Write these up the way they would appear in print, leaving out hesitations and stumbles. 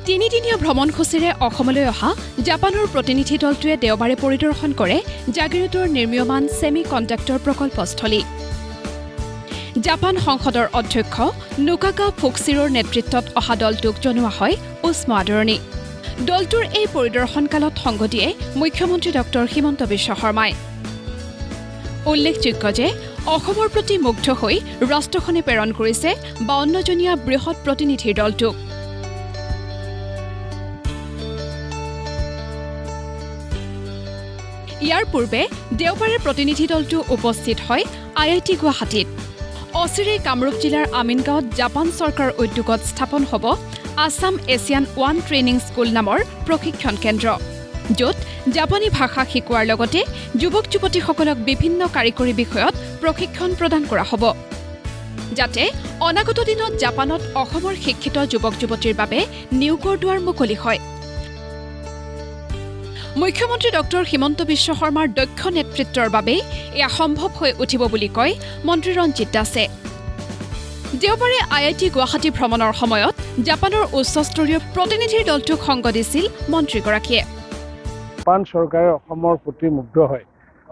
তিনিদিনীয়া ভ্ৰমণসূচীৰে অসমলৈ অহা জাপানৰ প্ৰতিনিধি দলটোৱে দেওবাৰে পৰিদৰ্শন কৰে জাগিৰোডৰ নিৰ্মীয়মান ছেমি কণ্ডাক্টৰ প্ৰকল্পস্থলী। জাপান সংসদৰ অধ্যক্ষ নুকাকা ফুকচিৰোৰ নেতৃত্বত অহা দলটোক জনোৱা হয় উষ্ম আদৰণি। দলটোৰ এই পৰিদৰ্শনকালত সংগ দিয়ে মুখ্যমন্ত্ৰী ডক্টৰ হিমন্ত বিশ্ব শৰ্মাই। উল্লেখযোগ্য যে অসমৰ প্ৰতি মুগ্ধ হৈ ৰাষ্ট্ৰখনে প্ৰেৰণ কৰিছে 52জনীয়া বৃহৎ প্ৰতিনিধিৰ দলটোক। ইয়াৰ পূৰ্বে দেওবাৰে প্ৰতিনিধি দলটো উপস্থিত হয় IIT গুৱাহাটীত। অচিৰেই কামৰূপ জিলাৰ আমিনগাঁৱত জাপান চৰকাৰ উদ্যোগত স্থাপন হ'ব Assam Asian one training school নামৰ প্ৰশিক্ষণ কেন্দ্ৰ, য'ত জাপানী ভাষা শিকোৱাৰ লগতে যুৱক যুৱতীসকলক বিভিন্ন কাৰিকৰী বিষয়ত প্ৰশিক্ষণ প্ৰদান কৰা হ'ব, যাতে অনাগত দিনত জাপানত অসমৰ শিক্ষিত যুৱক যুৱতীৰ বাবে নিয়োগৰ দুৱাৰ মুকলি হয়। মুখ্যমন্ত্ৰী ডক্টৰ হিমন্ত বিশ্ব শৰ্মাৰ দক্ষ নেতৃত্বৰ বাবে এয়া সম্ভৱ হৈ উঠিব বুলি কয় মন্ত্ৰী ৰঞ্জিত দাসে। দেওবাৰে IIT গুৱাহাটী ভ্ৰমণৰ সময়ত জাপানৰ উচ্চস্তৰীয় প্ৰতিনিধিৰ দলটোক সংগ দিছিল মন্ত্ৰীগৰাকীয়ে। জাপান চৰকাৰে অসমৰ প্ৰতি মুগ্ধ হয়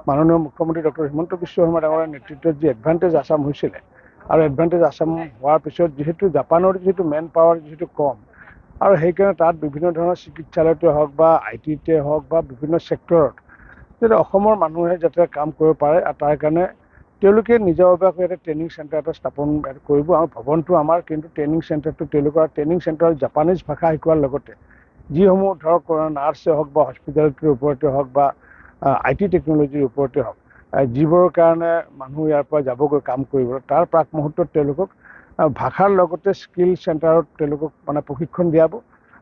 মাননীয় মুখ্যমন্ত্ৰী ডক্টৰ হিমন্ত বিশ্ব শৰ্মা ডাঙৰীয়াৰ নেতৃত্বত যি এডভান্টেজ আছাম হৈছিলে, আৰু এডভান্টেজ আছাম হোৱাৰ পিছত যিহেতু জাপানৰ যিহেতু মেন পাৱাৰ যিহেতু কম, আৰু সেইকাৰণে তাত বিভিন্ন ধৰণৰ চিকিৎসালয়তে হওক বা ITতে হওক বা বিভিন্ন ছেক্টৰত যাতে অসমৰ মানুহে যাতে কাম কৰিব পাৰে, আৰু তাৰ কাৰণে তেওঁলোকে নিজাববীয়াকৈ এটা ট্ৰেইনিং চেণ্টাৰ এটা স্থাপন কৰিব। আৰু ভৱনটো আমাৰ, কিন্তু ট্ৰেইনিং চেণ্টাৰটো তেওঁলোকৰ ট্ৰেইনিং চেণ্টাৰত জাপানীজ ভাষা শিকোৱাৰ লগতে যিসমূহ ধৰক নাৰ্ছে হওক বা হস্পিটেলিটিৰ ওপৰতে হওক বা IT টেকন'লজিৰ ওপৰতে হওক, যিবোৰৰ কাৰণে মানুহ ইয়াৰ পৰা যাবগৈ কাম কৰিবলৈ, তাৰ প্ৰাক মুহূৰ্তত তেওঁলোকক ভাষাৰ লগতে স্কিল চেণ্টাৰত তেওঁলোকক প্ৰশিক্ষণ দিয়াব।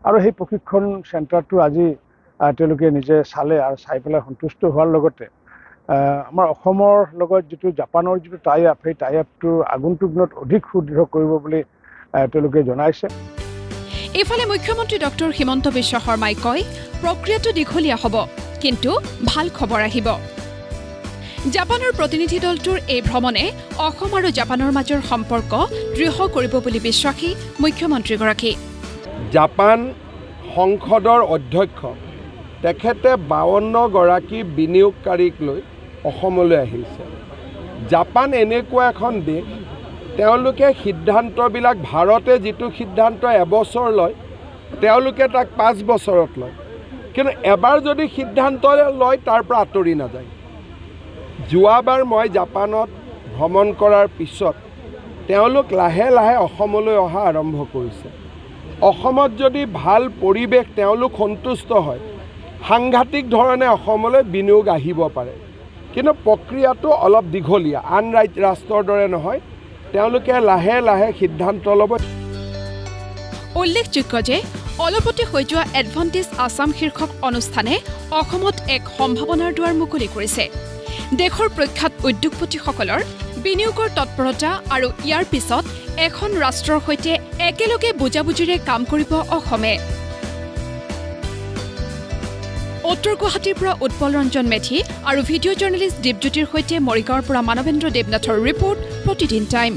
আৰু সেই প্ৰশিক্ষণ চেণ্টাৰটো আজি তেওঁলোকে নিজে চালে, আৰু চাই পেলাই সন্তুষ্ট হোৱাৰ লগতে আমাৰ অসমৰ লগত যিটো জাপানৰ যিটো টাই আপ, সেই টাই আপটো আগন্তুক দিনত অধিক সুদৃঢ় কৰিব বুলি তেওঁলোকে জনাইছে। ইফালে মুখ্যমন্ত্ৰী ডক্টৰ হিমন্ত বিশ্ব শৰ্মাই কয়, প্ৰক্ৰিয়াটো দীঘলীয়া হ'ব, কিন্তু ভাল খবৰ আহিব। জাপানৰ প্ৰতিনিধি দলটোৰ এই ভ্ৰমণে অসম আৰু জাপানৰ মাজৰ সম্পৰ্ক দৃঢ় কৰিব বুলি বিশ্বাসী মুখ্যমন্ত্ৰীগৰাকী। জাপান সংসদৰ অধ্যক্ষ তেখেতে 52গৰাকী বিনিয়োগকাৰীক লৈ অসমলৈ আহিছে। জাপান এনেকুৱা এখন দেশ, তেওঁলোকে সিদ্ধান্তবিলাক ভাৰতে যিটো সিদ্ধান্ত এবছৰ লয়, তেওঁলোকে তাক 5 বছৰত লয়, কিন্তু এবাৰ যদি সিদ্ধান্ত লয় তাৰ পৰা আঁতৰি নাযায়। যোৱাবাৰ মই জাপানত ভ্ৰমণ কৰাৰ পিছত তেওঁলোক লাহে লাহে অসমলৈ অহা আৰম্ভ কৰিছে। অসমত যদি ভাল পৰিৱেশ তেওঁলোক সন্তুষ্ট হয়, সাংঘাতিক ধৰণে অসমলৈ বিনিয়োগ আহিব পাৰে, কিন্তু প্ৰক্ৰিয়াটো অলপ দীঘলীয়া, আন ৰাষ্ট্ৰৰ দৰে নহয়। তেওঁলোকে লাহে লাহে সিদ্ধান্ত ল'ব। উল্লেখযোগ্য যে অলপতে হৈ যোৱা এডভান্টেজ আছাম শীৰ্ষক অনুষ্ঠানে অসমত এক সম্ভাৱনাৰ দুৱাৰ মুকলি কৰিছে। দেশৰ প্ৰখ্যাত উদ্যোগপতিসকলৰ বিনিয়োগৰ তৎপৰতা আৰু ইয়াৰ পিছত এখন ৰাষ্ট্ৰৰ সৈতে একেলগে বুজাবুজিৰে কাম কৰিব অসমে। উত্তৰ গুৱাহাটীৰ পৰা উৎপল ৰঞ্জন মেধি আৰু ভিডিঅ' জাৰ্নেলিষ্ট দীপজ্যোতিৰ সৈতে মৰিগাঁৱৰ পৰা মানৱেন্দ্ৰ দেৱনাথৰ ৰিপৰ্ট, প্ৰতিদিন টাইম।